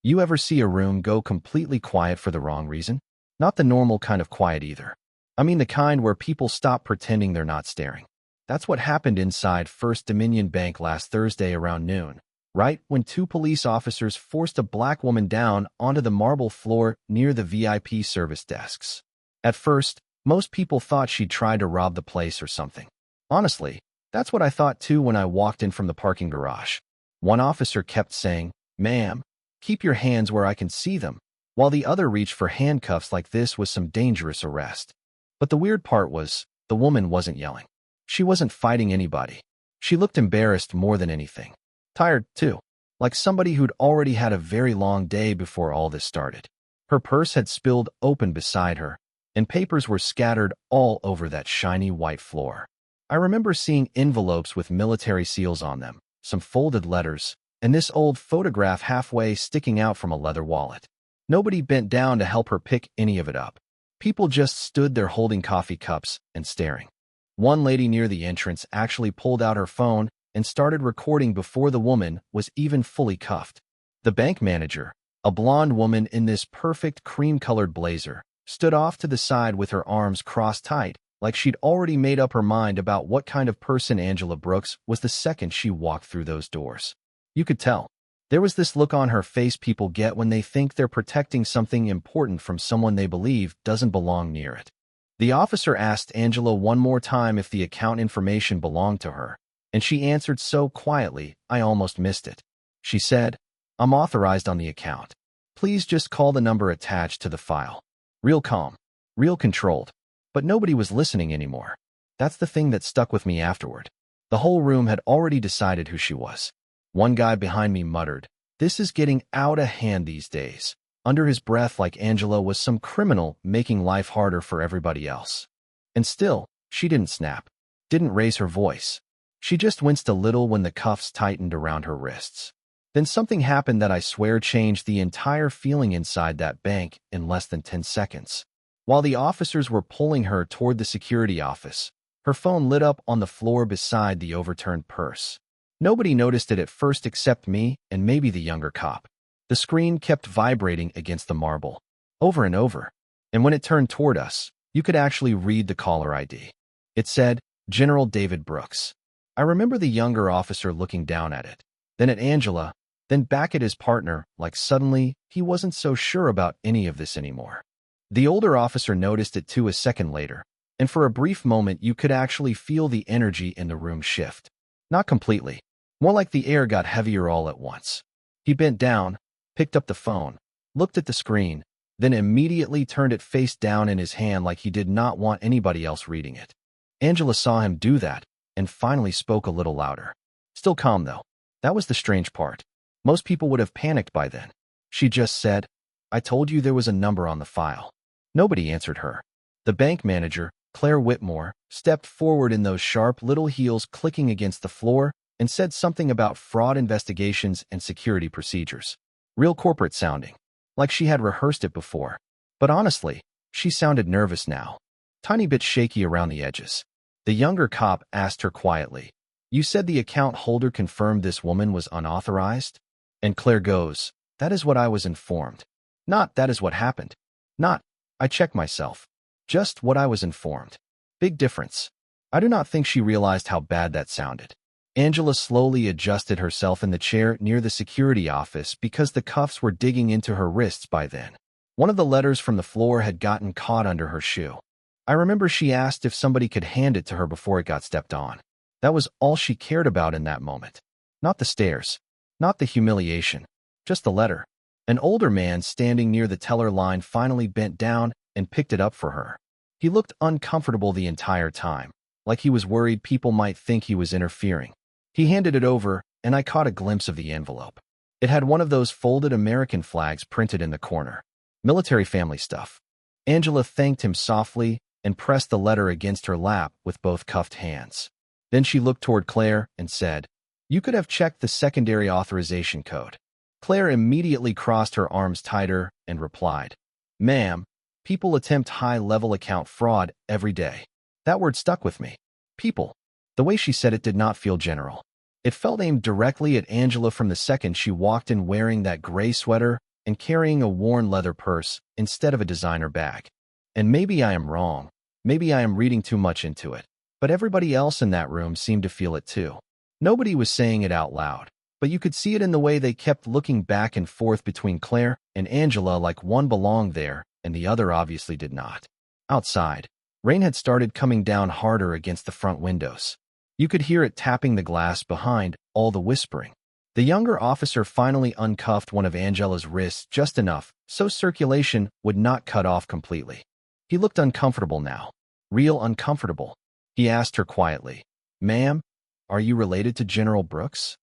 You ever see a room go completely quiet for the wrong reason? Not the normal kind of quiet either. I mean the kind where people stop pretending they're not staring. That's what happened inside First Dominion Bank last Thursday around noon, right when two police officers forced a black woman down onto the marble floor near the VIP service desks. At first, most people thought she'd tried to rob the place or something. Honestly, that's what I thought too when I walked in from the parking garage. One officer kept saying, "Ma'am, keep your hands where I can see them," while the other reached for handcuffs like this was some dangerous arrest. But the weird part was, the woman wasn't yelling. She wasn't fighting anybody. She looked embarrassed more than anything. Tired, too. Like somebody who'd already had a very long day before all this started. Her purse had spilled open beside her, and papers were scattered all over that shiny white floor. I remember seeing envelopes with military seals on them, some folded letters, and this old photograph halfway sticking out from a leather wallet. Nobody bent down to help her pick any of it up. People just stood there holding coffee cups and staring. One lady near the entrance actually pulled out her phone and started recording before the woman was even fully cuffed. The bank manager, a blonde woman in this perfect cream-colored blazer, stood off to the side with her arms crossed tight, like she'd already made up her mind about what kind of person Angela Brooks was the second she walked through those doors. You could tell. There was this look on her face people get when they think they're protecting something important from someone they believe doesn't belong near it. The officer asked Angela one more time if the account information belonged to her, and she answered so quietly I almost missed it. She said, "I'm authorized on the account. Please just call the number attached to the file." Real calm, real controlled. But nobody was listening anymore. That's the thing that stuck with me afterward. The whole room had already decided who she was. One guy behind me muttered, "This is getting out of hand these days," under his breath, like Angela was some criminal making life harder for everybody else. And still, she didn't snap, didn't raise her voice. She just winced a little when the cuffs tightened around her wrists. Then something happened that I swear changed the entire feeling inside that bank in less than 10 seconds. While the officers were pulling her toward the security office, her phone lit up on the floor beside the overturned purse. Nobody noticed it at first except me and maybe the younger cop. The screen kept vibrating against the marble, over and over, and when it turned toward us, you could actually read the caller ID. It said, "General David Brooks." I remember the younger officer looking down at it, then at Angela, then back at his partner, like suddenly he wasn't so sure about any of this anymore. The older officer noticed it too a second later, and for a brief moment you could actually feel the energy in the room shift. Not completely. More like the air got heavier all at once. He bent down, picked up the phone, looked at the screen, then immediately turned it face down in his hand like he did not want anybody else reading it. Angela saw him do that and finally spoke a little louder. Still calm, though. That was the strange part. Most people would have panicked by then. She just said, "I told you there was a number on the file." Nobody answered her. The bank manager, Claire Whitmore, stepped forward in those sharp little heels clicking against the floor and said something about fraud investigations and security procedures. Real corporate sounding, like she had rehearsed it before. But honestly, she sounded nervous now, tiny bit shaky around the edges. The younger cop asked her quietly, "You said the account holder confirmed this woman was unauthorized?" And Claire goes, "That is what I was informed. Not that is what happened. Not, I checked myself. Just what I was informed." Big difference. I do not think she realized how bad that sounded. Angela slowly adjusted herself in the chair near the security office because the cuffs were digging into her wrists by then. One of the letters from the floor had gotten caught under her shoe. I remember she asked if somebody could hand it to her before it got stepped on. That was all she cared about in that moment. Not the stairs. Not the humiliation. Just the letter. An older man standing near the teller line finally bent down and picked it up for her. He looked uncomfortable the entire time, like he was worried people might think he was interfering. He handed it over, and I caught a glimpse of the envelope. It had one of those folded American flags printed in the corner. Military family stuff. Angela thanked him softly and pressed the letter against her lap with both cuffed hands. Then she looked toward Claire and said, "You could have checked the secondary authorization code." Claire immediately crossed her arms tighter and replied, "Ma'am, people attempt high-level account fraud every day." That word stuck with me. People. The way she said it did not feel general. It felt aimed directly at Angela from the second she walked in wearing that gray sweater and carrying a worn leather purse instead of a designer bag. And maybe I am wrong. Maybe I am reading too much into it. But everybody else in that room seemed to feel it too. Nobody was saying it out loud, but you could see it in the way they kept looking back and forth between Claire and Angela like one belonged there and the other obviously did not. Outside, rain had started coming down harder against the front windows. You could hear it tapping the glass behind all the whispering. The younger officer finally uncuffed one of Angela's wrists just enough so circulation would not cut off completely. He looked uncomfortable now. Real uncomfortable. He asked her quietly, "Ma'am, are you related to General Brooks?"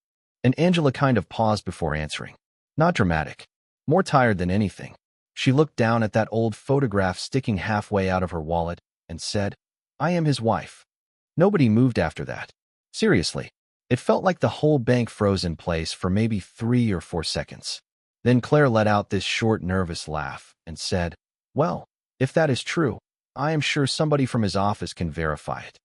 And Angela kind of paused before answering. Not dramatic. More tired than anything. She looked down at that old photograph sticking halfway out of her wallet and said, "I am his wife." Nobody moved after that. Seriously. It felt like the whole bank froze in place for maybe 3 or 4 seconds. Then Claire let out this short, nervous laugh and said, "Well, if that is true, I am sure somebody from his office can verify it."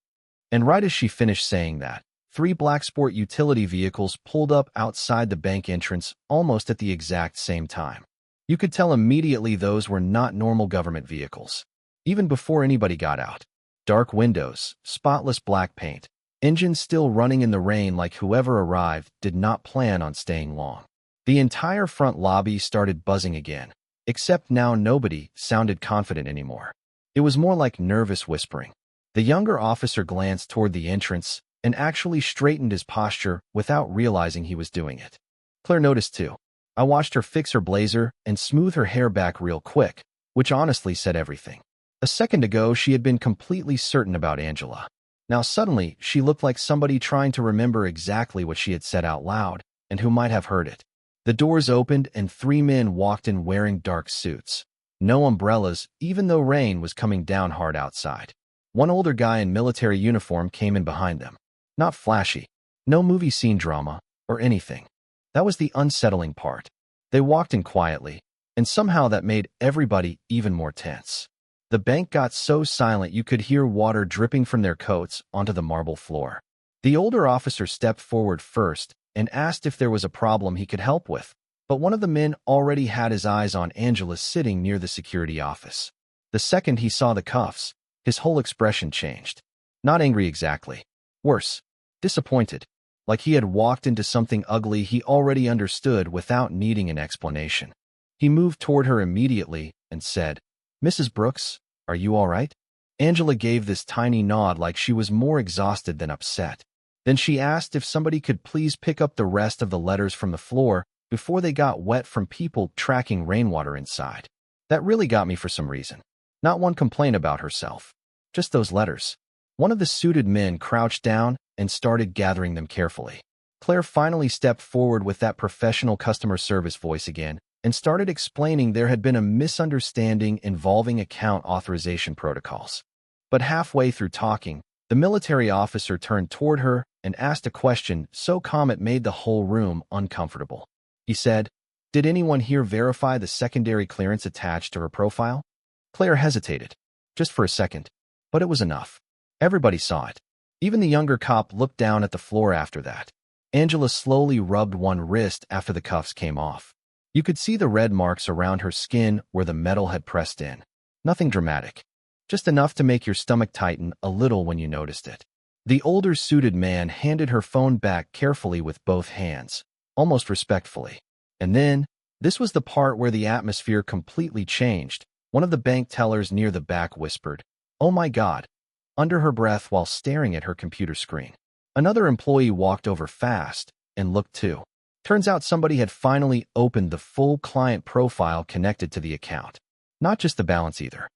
And right as she finished saying that, 3 black sport utility vehicles pulled up outside the bank entrance almost at the exact same time. You could tell immediately those were not normal government vehicles. Even before anybody got out. Dark windows, spotless black paint, engines still running in the rain like whoever arrived did not plan on staying long. The entire front lobby started buzzing again, except now nobody sounded confident anymore. It was more like nervous whispering. The younger officer glanced toward the entrance and actually straightened his posture without realizing he was doing it. Claire noticed too. I watched her fix her blazer and smooth her hair back real quick, which honestly said everything. A second ago, she had been completely certain about Angela. Now suddenly, she looked like somebody trying to remember exactly what she had said out loud and who might have heard it. The doors opened and 3 men walked in wearing dark suits. No umbrellas, even though rain was coming down hard outside. One older guy in military uniform came in behind them. Not flashy. No movie scene drama or anything. That was the unsettling part. They walked in quietly, and somehow that made everybody even more tense. The bank got so silent you could hear water dripping from their coats onto the marble floor. The older officer stepped forward first and asked if there was a problem he could help with, but one of the men already had his eyes on Angela sitting near the security office. The second he saw the cuffs, his whole expression changed. Not angry exactly. Worse, disappointed. Like he had walked into something ugly he already understood without needing an explanation. He moved toward her immediately and said, "Mrs. Brooks, are you all right?" Angela gave this tiny nod like she was more exhausted than upset. Then she asked if somebody could please pick up the rest of the letters from the floor before they got wet from people tracking rainwater inside. That really got me for some reason. Not one complaint about herself. Just those letters. One of the suited men crouched down and started gathering them carefully. Claire finally stepped forward with that professional customer service voice again and started explaining there had been a misunderstanding involving account authorization protocols. But halfway through talking, the military officer turned toward her and asked a question so calm it made the whole room uncomfortable. He said, "Did anyone here verify the secondary clearance attached to her profile?" Claire hesitated, just for a second, but it was enough. Everybody saw it. Even the younger cop looked down at the floor after that. Angela slowly rubbed one wrist after the cuffs came off. You could see the red marks around her skin where the metal had pressed in. Nothing dramatic. Just enough to make your stomach tighten a little when you noticed it. The older suited man handed her phone back carefully with both hands, almost respectfully. And then, this was the part where the atmosphere completely changed. One of the bank tellers near the back whispered, "Oh my God," under her breath while staring at her computer screen. Another employee walked over fast and looked too. Turns out somebody had finally opened the full client profile connected to the account. Not just the balance either.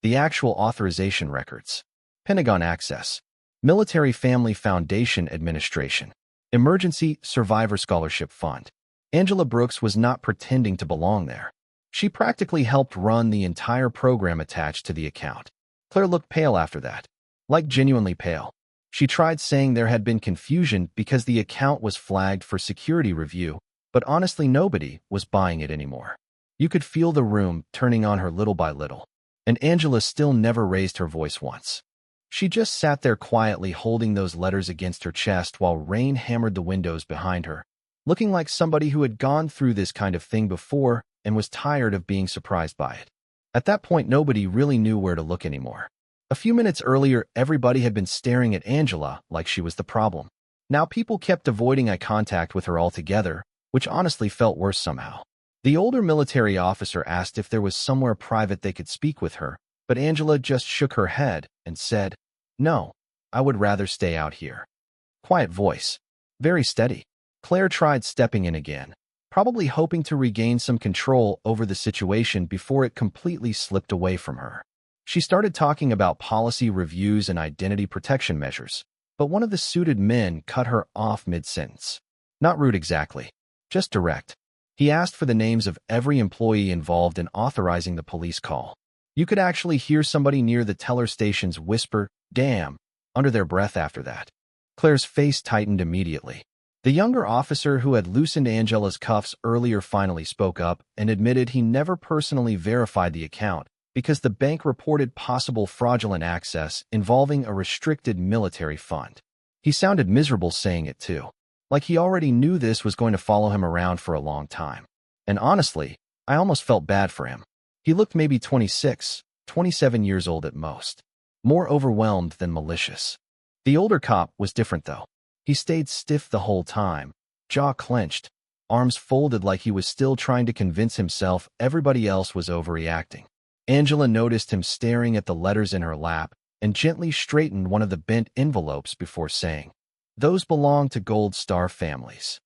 The actual authorization records. Pentagon access. Military Family Foundation Administration. Emergency Survivor Scholarship Fund. Angela Brooks was not pretending to belong there. She practically helped run the entire program attached to the account. Claire looked pale after that. Like genuinely pale. She tried saying there had been confusion because the account was flagged for security review, but honestly nobody was buying it anymore. You could feel the room turning on her little by little, and Angela still never raised her voice once. She just sat there quietly holding those letters against her chest while rain hammered the windows behind her, looking like somebody who had gone through this kind of thing before and was tired of being surprised by it. At that point, nobody really knew where to look anymore. A few minutes earlier, everybody had been staring at Angela like she was the problem. Now people kept avoiding eye contact with her altogether, which honestly felt worse somehow. The older military officer asked if there was somewhere private they could speak with her, but Angela just shook her head and said, "No, I would rather stay out here." Quiet voice. Very steady. Claire tried stepping in again, probably hoping to regain some control over the situation before it completely slipped away from her. She started talking about policy reviews and identity protection measures, but one of the suited men cut her off mid-sentence. Not rude exactly, just direct. He asked for the names of every employee involved in authorizing the police call. You could actually hear somebody near the teller stations whisper, "Damn," under their breath after that. Claire's face tightened immediately. The younger officer who had loosened Angela's cuffs earlier finally spoke up and admitted he never personally verified the account because the bank reported possible fraudulent access involving a restricted military fund. He sounded miserable saying it too, like he already knew this was going to follow him around for a long time. And honestly, I almost felt bad for him. He looked maybe 26, 27 years old at most. More overwhelmed than malicious. The older cop was different though. He stayed stiff the whole time, jaw clenched, arms folded like he was still trying to convince himself everybody else was overreacting. Angela noticed him staring at the letters in her lap and gently straightened one of the bent envelopes before saying, "Those belong to Gold Star families."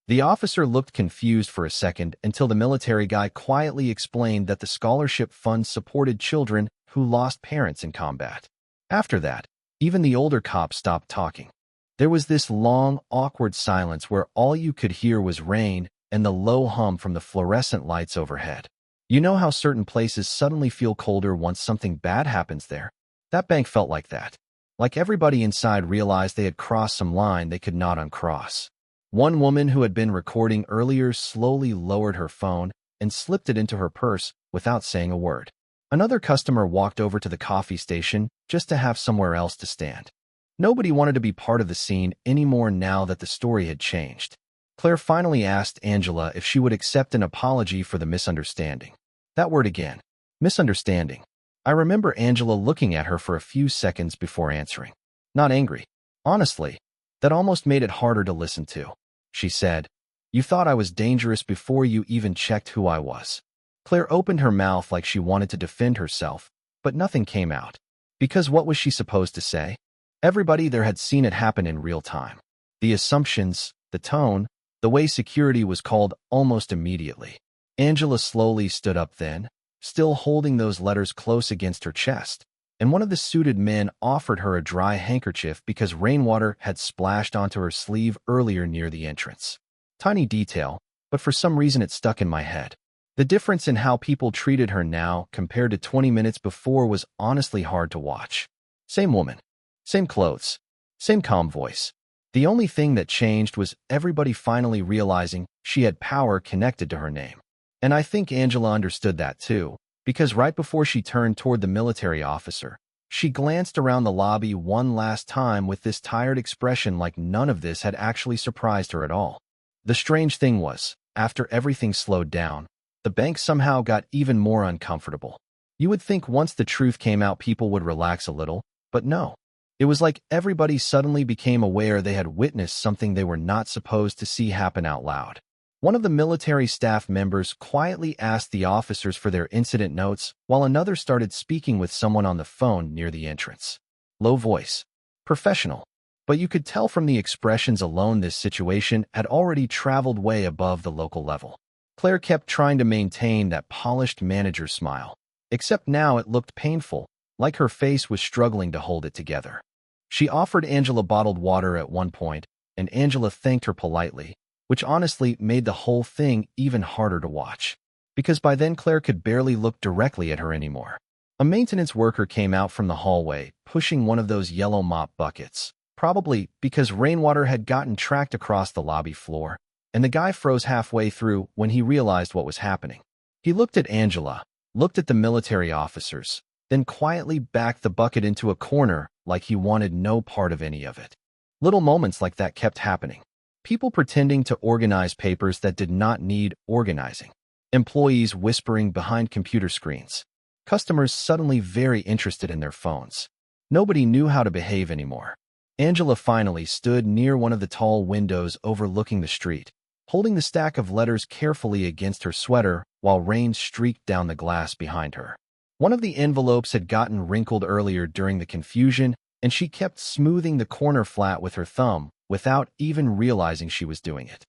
The officer looked confused for a second until the military guy quietly explained that the scholarship fund supported children who lost parents in combat. After that, even the older cop stopped talking. There was this long, awkward silence where all you could hear was rain and the low hum from the fluorescent lights overhead. You know how certain places suddenly feel colder once something bad happens there? That bank felt like that. Like everybody inside realized they had crossed some line they could not uncross. One woman who had been recording earlier slowly lowered her phone and slipped it into her purse without saying a word. Another customer walked over to the coffee station just to have somewhere else to stand. Nobody wanted to be part of the scene anymore now that the story had changed. Claire finally asked Angela if she would accept an apology for the misunderstanding. That word again. Misunderstanding. I remember Angela looking at her for a few seconds before answering. Not angry. Honestly, that almost made it harder to listen to. She said, "You thought I was dangerous before you even checked who I was." Claire opened her mouth like she wanted to defend herself, but nothing came out. Because what was she supposed to say? Everybody there had seen it happen in real time. The assumptions, the tone, the way security was called almost immediately. Angela slowly stood up then, still holding those letters close against her chest, and one of the suited men offered her a dry handkerchief because rainwater had splashed onto her sleeve earlier near the entrance. Tiny detail, but for some reason it stuck in my head. The difference in how people treated her now compared to 20 minutes before was honestly hard to watch. Same woman, same clothes, same calm voice. The only thing that changed was everybody finally realizing she had power connected to her name. And I think Angela understood that too, because right before she turned toward the military officer, she glanced around the lobby one last time with this tired expression like none of this had actually surprised her at all. The strange thing was, after everything slowed down, the bank somehow got even more uncomfortable. You would think once the truth came out people would relax a little, but no. It was like everybody suddenly became aware they had witnessed something they were not supposed to see happen out loud. One of the military staff members quietly asked the officers for their incident notes, while another started speaking with someone on the phone near the entrance. Low voice. Professional. But you could tell from the expressions alone this situation had already traveled way above the local level. Claire kept trying to maintain that polished manager smile, except now it looked painful, like her face was struggling to hold it together. She offered Angela bottled water at one point, and Angela thanked her politely, which honestly made the whole thing even harder to watch, because by then Claire could barely look directly at her anymore. A maintenance worker came out from the hallway, pushing one of those yellow mop buckets, probably because rainwater had gotten tracked across the lobby floor, and the guy froze halfway through when he realized what was happening. He looked at Angela, looked at the military officers, then quietly backed the bucket into a corner like he wanted no part of any of it. Little moments like that kept happening. People pretending to organize papers that did not need organizing. Employees whispering behind computer screens. Customers suddenly very interested in their phones. Nobody knew how to behave anymore. Angela finally stood near one of the tall windows overlooking the street, holding the stack of letters carefully against her sweater while rain streaked down the glass behind her. One of the envelopes had gotten wrinkled earlier during the confusion, and she kept smoothing the corner flat with her thumb without even realizing she was doing it.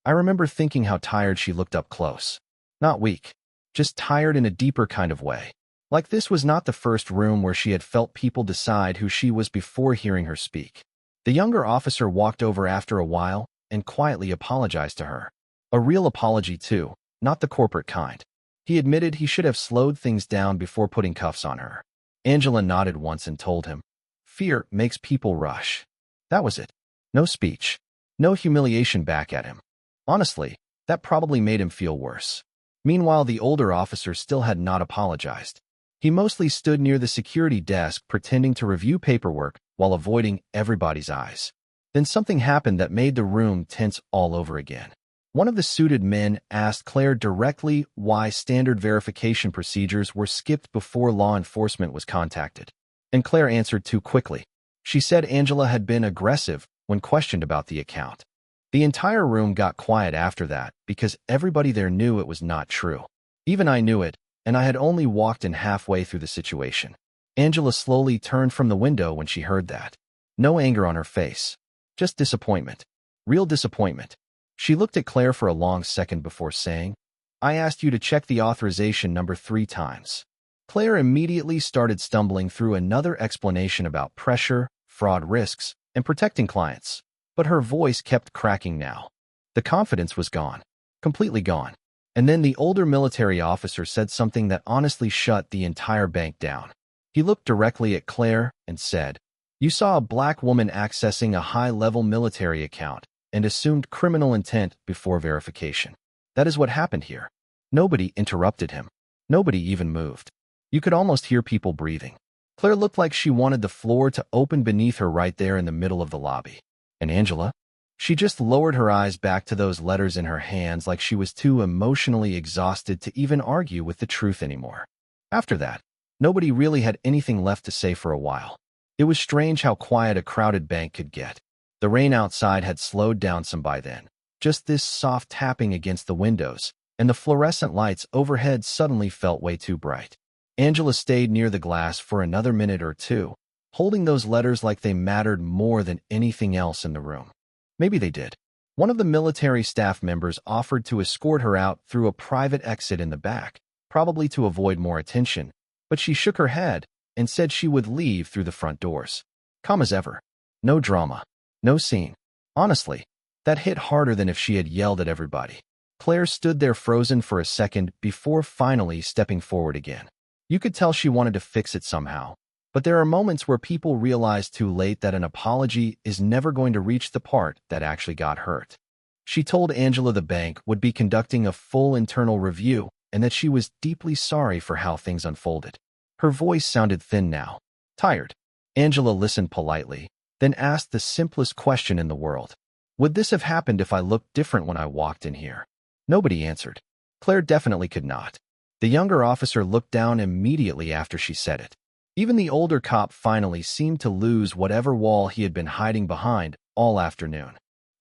I remember thinking how tired she looked up close. Not weak, just tired in a deeper kind of way. Like this was not the first room where she had felt people decide who she was before hearing her speak. The younger officer walked over after a while and quietly apologized to her. A real apology too, not the corporate kind. He admitted he should have slowed things down before putting cuffs on her. Angela nodded once and told him, "Fear makes people rush." That was it. No speech. No humiliation back at him. Honestly, that probably made him feel worse. Meanwhile, the older officer still had not apologized. He mostly stood near the security desk pretending to review paperwork while avoiding everybody's eyes. Then something happened that made the room tense all over again. One of the suited men asked Claire directly why standard verification procedures were skipped before law enforcement was contacted. And Claire answered too quickly. She said Angela had been aggressive when questioned about the account. The entire room got quiet after that because everybody there knew it was not true. Even I knew it, and I had only walked in halfway through the situation. Angela slowly turned from the window when she heard that. No anger on her face. Just disappointment. Real disappointment. She looked at Claire for a long second before saying, "I asked you to check the authorization number 3 times. Claire immediately started stumbling through another explanation about pressure, fraud risks, and protecting clients. But her voice kept cracking now. The confidence was gone. Completely gone. And then the older military officer said something that honestly shut the entire bank down. He looked directly at Claire and said, "You saw a black woman accessing a high-level military account and assumed criminal intent before verification. That is what happened here." Nobody interrupted him. Nobody even moved. You could almost hear people breathing. Claire looked like she wanted the floor to open beneath her right there in the middle of the lobby. And Angela? She just lowered her eyes back to those letters in her hands like she was too emotionally exhausted to even argue with the truth anymore. After that, nobody really had anything left to say for a while. It was strange how quiet a crowded bank could get. The rain outside had slowed down some by then. Just this soft tapping against the windows, and the fluorescent lights overhead suddenly felt way too bright. Angela stayed near the glass for another minute or two, holding those letters like they mattered more than anything else in the room. Maybe they did. One of the military staff members offered to escort her out through a private exit in the back, probably to avoid more attention, but she shook her head and said she would leave through the front doors. Calm as ever. No drama. No scene. Honestly, that hit harder than if she had yelled at everybody. Claire stood there frozen for a second before finally stepping forward again. You could tell she wanted to fix it somehow. But there are moments where people realize too late that an apology is never going to reach the part that actually got hurt. She told Angela the bank would be conducting a full internal review and that she was deeply sorry for how things unfolded. Her voice sounded thin now, tired. Angela listened politely, then asked the simplest question in the world. Would this have happened if I looked different when I walked in here? Nobody answered. Claire definitely could not. The younger officer looked down immediately after she said it. Even the older cop finally seemed to lose whatever wall he had been hiding behind all afternoon.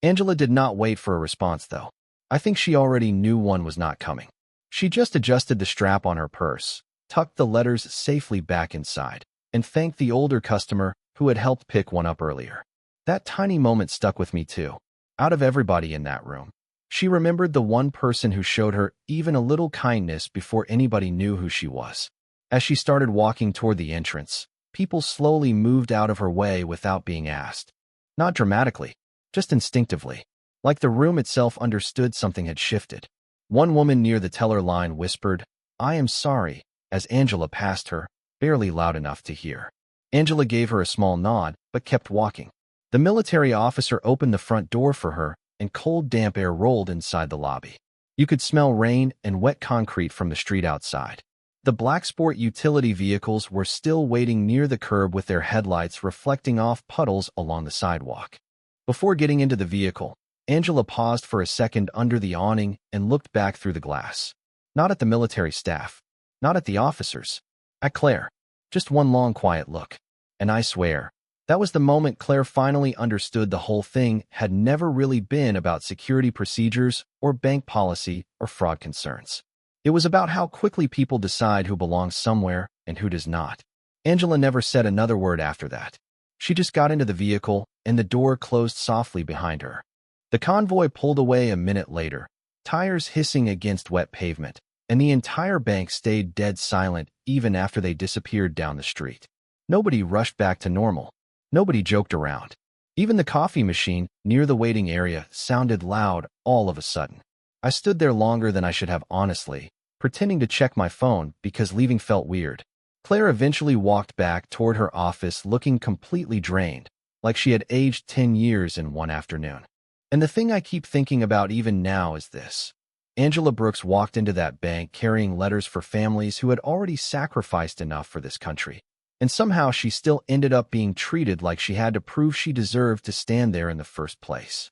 Angela did not wait for a response, though. I think she already knew one was not coming. She just adjusted the strap on her purse, tucked the letters safely back inside, and thanked the older customer who had helped pick one up earlier. That tiny moment stuck with me, too. Out of everybody in that room, she remembered the one person who showed her even a little kindness before anybody knew who she was. As she started walking toward the entrance, people slowly moved out of her way without being asked. Not dramatically, just instinctively, like the room itself understood something had shifted. One woman near the teller line whispered, "I am sorry," as Angela passed her, barely loud enough to hear. Angela gave her a small nod, but kept walking. The military officer opened the front door for her, and cold, damp air rolled inside the lobby. You could smell rain and wet concrete from the street outside. The black sport utility vehicles were still waiting near the curb with their headlights reflecting off puddles along the sidewalk. Before getting into the vehicle, Angela paused for a second under the awning and looked back through the glass. Not at the military staff. Not at the officers. At Claire. Just one long quiet look. And I swear, that was the moment Claire finally understood the whole thing had never really been about security procedures or bank policy or fraud concerns. It was about how quickly people decide who belongs somewhere and who does not. Angela never said another word after that. She just got into the vehicle, and the door closed softly behind her. The convoy pulled away a minute later, tires hissing against wet pavement, and the entire bank stayed dead silent even after they disappeared down the street. Nobody rushed back to normal. Nobody joked around. Even the coffee machine near the waiting area sounded loud all of a sudden. I stood there longer than I should have, honestly, pretending to check my phone because leaving felt weird. Claire eventually walked back toward her office looking completely drained, like she had aged 10 years in one afternoon. And the thing I keep thinking about even now is this. Angela Brooks walked into that bank carrying letters for families who had already sacrificed enough for this country. And somehow she still ended up being treated like she had to prove she deserved to stand there in the first place.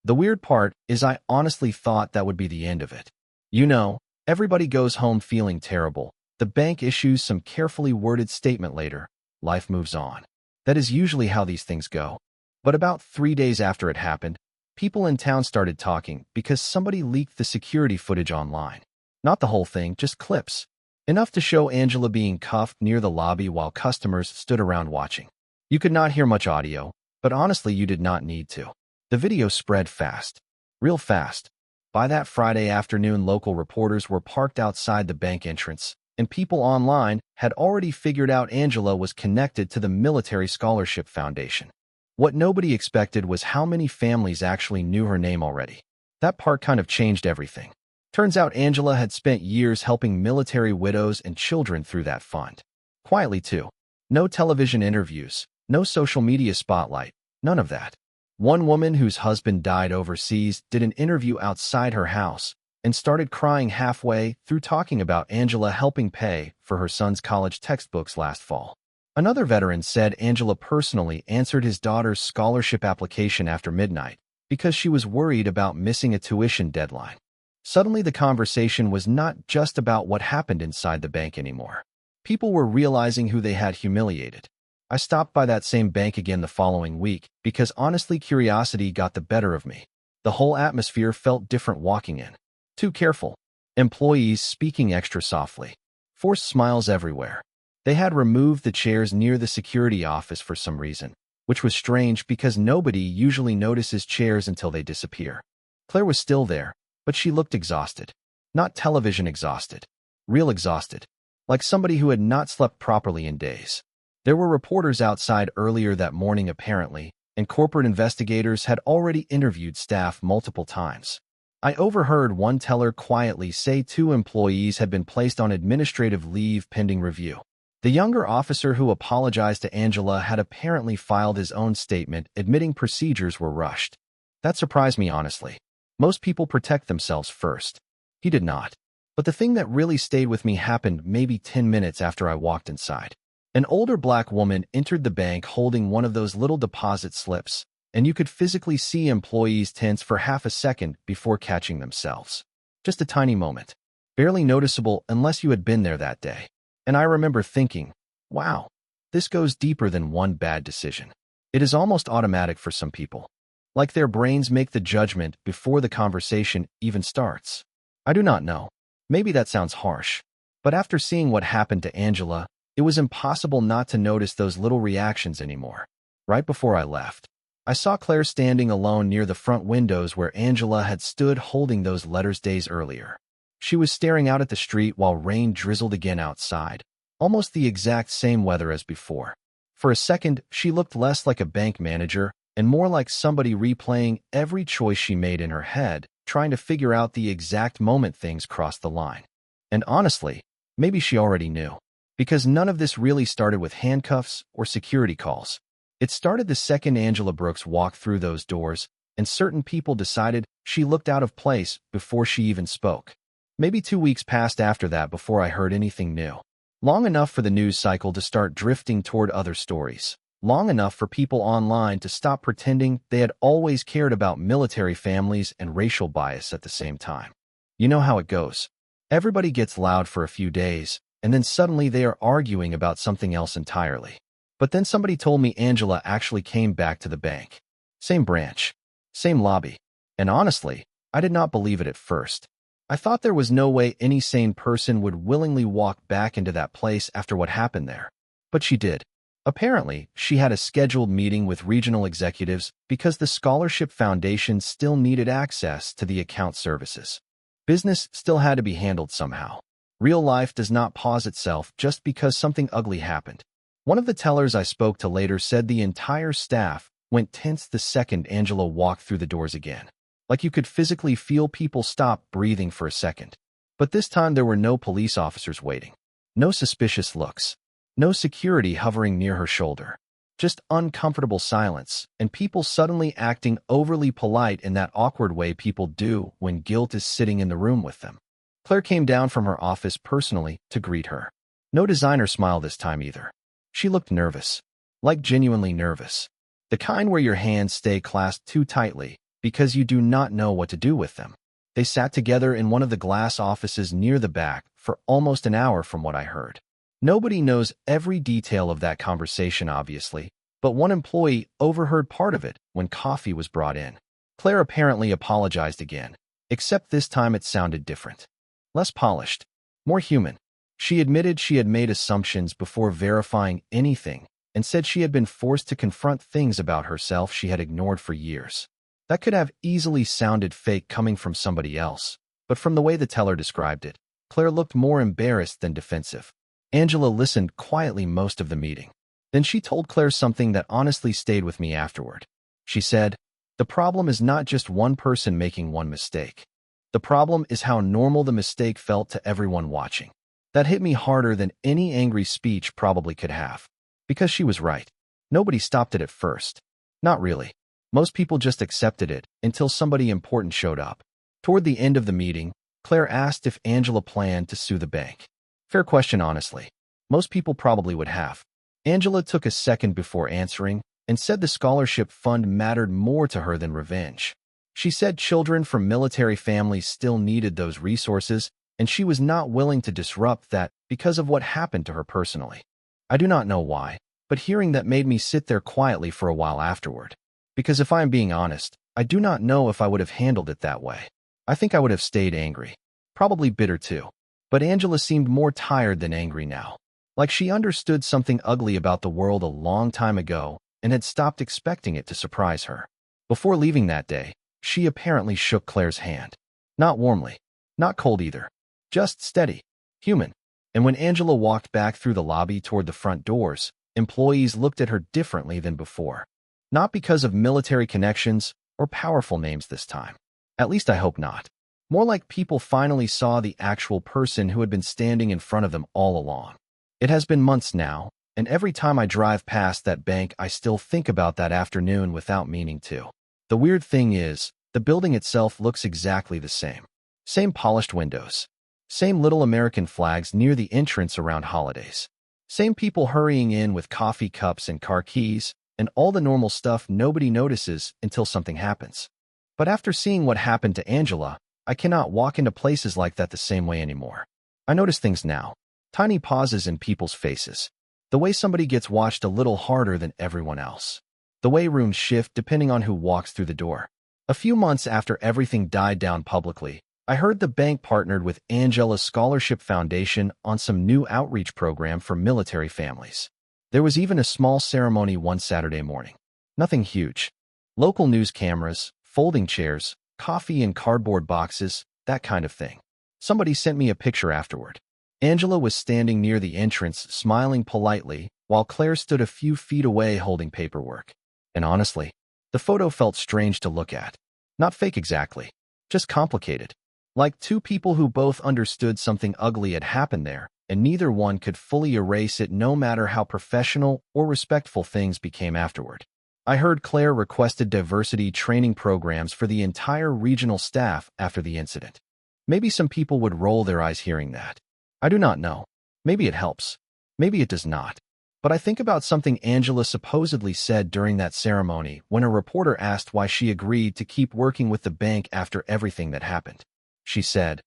The weird part is I honestly thought that would be the end of it. You know, everybody goes home feeling terrible. The bank issues some carefully worded statement later. Life moves on. That is usually how these things go. But about 3 days after it happened, people in town started talking because somebody leaked the security footage online. Not the whole thing, just clips. Enough to show Angela being cuffed near the lobby while customers stood around watching. You could not hear much audio, but honestly you did not need to. The video spread fast. Real fast. By that Friday afternoon, local reporters were parked outside the bank entrance, and people online had already figured out Angela was connected to the Military Scholarship Foundation. What nobody expected was how many families actually knew her name already. That part kind of changed everything. Turns out Angela had spent years helping military widows and children through that fund. Quietly, too. No television interviews, no social media spotlight, none of that. One woman whose husband died overseas did an interview outside her house and started crying halfway through talking about Angela helping pay for her son's college textbooks last fall. Another veteran said Angela personally answered his daughter's scholarship application after midnight because she was worried about missing a tuition deadline. Suddenly, the conversation was not just about what happened inside the bank anymore. People were realizing who they had humiliated. I stopped by that same bank again the following week because honestly curiosity got the better of me. The whole atmosphere felt different walking in. Too careful. Employees speaking extra softly. Forced smiles everywhere. They had removed the chairs near the security office for some reason, which was strange because nobody usually notices chairs until they disappear. Claire was still there, but she looked exhausted. Not television exhausted. Real exhausted. Like somebody who had not slept properly in days. There were reporters outside earlier that morning apparently, and corporate investigators had already interviewed staff multiple times. I overheard one teller quietly say 2 employees had been placed on administrative leave pending review. The younger officer who apologized to Angela had apparently filed his own statement admitting procedures were rushed. That surprised me honestly. Most people protect themselves first. He did not. But the thing that really stayed with me happened maybe 10 minutes after I walked inside. An older black woman entered the bank holding one of those little deposit slips, and you could physically see employees tense for half a second before catching themselves. Just a tiny moment. Barely noticeable unless you had been there that day. And I remember thinking, wow, this goes deeper than one bad decision. It is almost automatic for some people. Like their brains make the judgment before the conversation even starts. I do not know. Maybe that sounds harsh. But after seeing what happened to Angela, it was impossible not to notice those little reactions anymore. Right before I left, I saw Claire standing alone near the front windows where Angela had stood holding those letters days earlier. She was staring out at the street while rain drizzled again outside, almost the exact same weather as before. For a second, she looked less like a bank manager and more like somebody replaying every choice she made in her head, trying to figure out the exact moment things crossed the line. And honestly, maybe she already knew. Because none of this really started with handcuffs or security calls. It started the second Angela Brooks walked through those doors, and certain people decided she looked out of place before she even spoke. Maybe 2 weeks passed after that before I heard anything new. Long enough for the news cycle to start drifting toward other stories. Long enough for people online to stop pretending they had always cared about military families and racial bias at the same time. You know how it goes. Everybody gets loud for a few days, and then suddenly they are arguing about something else entirely. But then somebody told me Angela actually came back to the bank. Same branch, same lobby. And honestly, I did not believe it at first. I thought there was no way any sane person would willingly walk back into that place after what happened there. But she did. Apparently, she had a scheduled meeting with regional executives because the Scholarship Foundation still needed access to the account services. Business still had to be handled somehow. Real life does not pause itself just because something ugly happened. One of the tellers I spoke to later said the entire staff went tense the second Angela walked through the doors again. Like you could physically feel people stop breathing for a second. But this time there were no police officers waiting. No suspicious looks. No security hovering near her shoulder. Just uncomfortable silence, and people suddenly acting overly polite in that awkward way people do when guilt is sitting in the room with them. Claire came down from her office personally to greet her. No designer smile this time either. She looked nervous. Like genuinely nervous. The kind where your hands stay clasped too tightly because you do not know what to do with them. They sat together in one of the glass offices near the back for almost an hour from what I heard. Nobody knows every detail of that conversation, obviously, but one employee overheard part of it when coffee was brought in. Claire apparently apologized again, except this time it sounded different. Less polished, more human. She admitted she had made assumptions before verifying anything and said she had been forced to confront things about herself she had ignored for years. That could have easily sounded fake coming from somebody else, but from the way the teller described it, Claire looked more embarrassed than defensive. Angela listened quietly most of the meeting. Then she told Claire something that honestly stayed with me afterward. She said, "The problem is not just one person making one mistake. The problem is how normal the mistake felt to everyone watching." That hit me harder than any angry speech probably could have. Because she was right. Nobody stopped it at first. Not really. Most people just accepted it until somebody important showed up. Toward the end of the meeting, Claire asked if Angela planned to sue the bank. Fair question, honestly. Most people probably would have. Angela took a second before answering and said the scholarship fund mattered more to her than revenge. She said children from military families still needed those resources, and she was not willing to disrupt that because of what happened to her personally. I do not know why, but hearing that made me sit there quietly for a while afterward. Because if I am being honest, I do not know if I would have handled it that way. I think I would have stayed angry. Probably bitter too. But Angela seemed more tired than angry now. Like she understood something ugly about the world a long time ago and had stopped expecting it to surprise her. Before leaving that day, she apparently shook Claire's hand. Not warmly. Not cold either. Just steady. Human. And when Angela walked back through the lobby toward the front doors, employees looked at her differently than before. Not because of military connections or powerful names this time. At least I hope not. More like people finally saw the actual person who had been standing in front of them all along. It has been months now, and every time I drive past that bank I still think about that afternoon without meaning to. The weird thing is, the building itself looks exactly the same. Same polished windows. Same little American flags near the entrance around holidays. Same people hurrying in with coffee cups and car keys, and all the normal stuff nobody notices until something happens. But after seeing what happened to Angela, I cannot walk into places like that the same way anymore. I notice things now. Tiny pauses in people's faces. The way somebody gets watched a little harder than everyone else. The way rooms shift depending on who walks through the door. A few months after everything died down publicly, I heard the bank partnered with Angela's Scholarship Foundation on some new outreach program for military families. There was even a small ceremony one Saturday morning. Nothing huge. Local news cameras, folding chairs, coffee in cardboard boxes, that kind of thing. Somebody sent me a picture afterward. Angela was standing near the entrance, smiling politely, while Claire stood a few feet away holding paperwork. And honestly, the photo felt strange to look at. Not fake exactly, just complicated. Like two people who both understood something ugly had happened there, and neither one could fully erase it no matter how professional or respectful things became afterward. I heard Claire requested diversity training programs for the entire regional staff after the incident. Maybe some people would roll their eyes hearing that. I do not know. Maybe it helps. Maybe it does not. But I think about something Angela supposedly said during that ceremony when a reporter asked why she agreed to keep working with the bank after everything that happened. She said,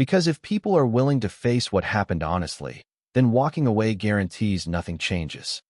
Because if people are willing to face what happened honestly, then walking away guarantees nothing changes.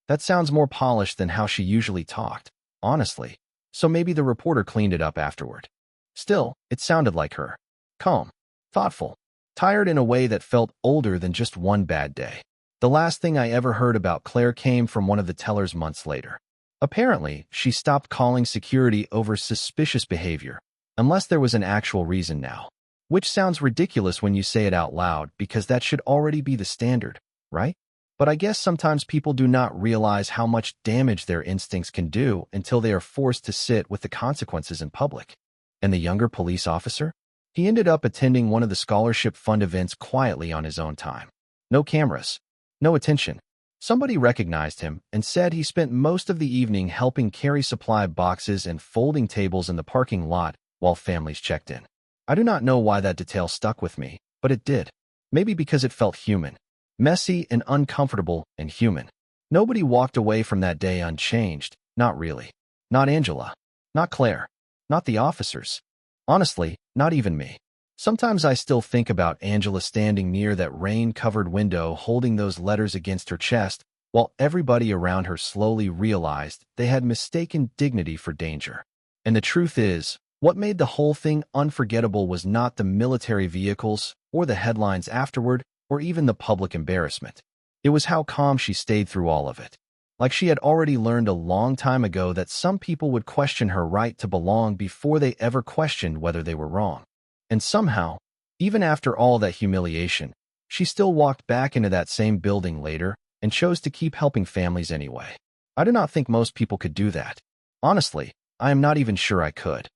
That sounds more polished than how she usually talked, honestly. So maybe the reporter cleaned it up afterward. Still, it sounded like her. Calm, thoughtful, tired in a way that felt older than just one bad day. The last thing I ever heard about Claire came from one of the tellers months later. Apparently, she stopped calling security over suspicious behavior, unless there was an actual reason now. Which sounds ridiculous when you say it out loud because that should already be the standard, right? But I guess sometimes people do not realize how much damage their instincts can do until they are forced to sit with the consequences in public. And the younger police officer? He ended up attending one of the scholarship fund events quietly on his own time. No cameras, no attention. Somebody recognized him and said he spent most of the evening helping carry supply boxes and folding tables in the parking lot while families checked in. I do not know why that detail stuck with me, but it did. Maybe because it felt human. Messy and uncomfortable and human. Nobody walked away from that day unchanged, not really. Not Angela. Not Claire. Not the officers. Honestly, not even me. Sometimes I still think about Angela standing near that rain-covered window holding those letters against her chest, while everybody around her slowly realized they had mistaken dignity for danger. And the truth is, what made the whole thing unforgettable was not the military vehicles, or the headlines afterward, or even the public embarrassment. It was how calm she stayed through all of it. Like she had already learned a long time ago that some people would question her right to belong before they ever questioned whether they were wrong. And somehow, even after all that humiliation, she still walked back into that same building later and chose to keep helping families anyway. I do not think most people could do that. Honestly, I am not even sure I could.